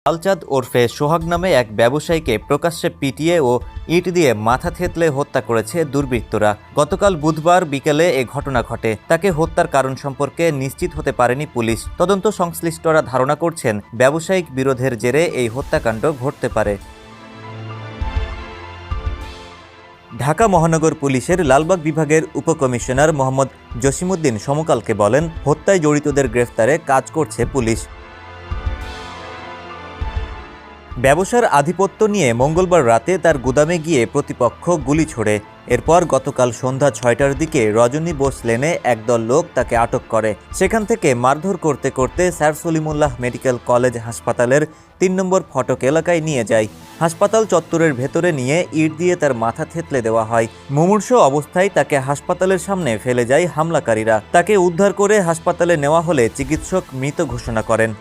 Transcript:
লালচাঁদ ওরফে সোহাগ নামে এক ব্যবসায়ীকে প্রকাশ্যে পিটিয়ে ও ইট দিয়ে মাথা থেঁতলে হত্যা করেছে দুর্বৃত্তরা। গতকাল বুধবার বিকেলে এ ঘটনা ঘটে। তাকে হত্যার কারণ সম্পর্কে নিশ্চিত হতে পারেনি পুলিশ। তদন্ত সংশ্লিষ্টরা ধারণা করছেন ব্যবসায়িক বিরোধের জেরে এই হত্যাকাণ্ড ঘটতে পারে। ঢাকা মহানগর পুলিশের লালবাগ বিভাগের উপকমিশনার মোহাম্মদ জসিমউদ্দিন সমকালকে বলেন, হত্যায় জড়িতদের গ্রেফতারে কাজ করছে পুলিশ। ব্যবসার আধিপত্য নিয়ে মঙ্গলবার রাতে তার গুদামে গিয়ে প্রতিপক্ষ গুলি ছোড়ে। এরপর গতকাল সন্ধ্যা ৬টার দিকে রজনী বোস লেনে একদল লোক তাকে আটক করে। সেখান থেকে মারধর করতে করতে স্যার সলিমুল্লাহ মেডিকেল কলেজ হাসপাতালের ৩ নম্বর ফটক এলাকায় নিয়ে যায়। হাসপাতাল চত্বরের ভেতরে নিয়ে ইট দিয়ে তার মাথা থেঁতলে দেওয়া হয়। মুমূর্ষ অবস্থায় তাকে হাসপাতালের সামনে ফেলে যায় হামলাকারীরা। তাকে উদ্ধার করে হাসপাতালে নেওয়া হলে চিকিৎসক মৃত ঘোষণা করেন।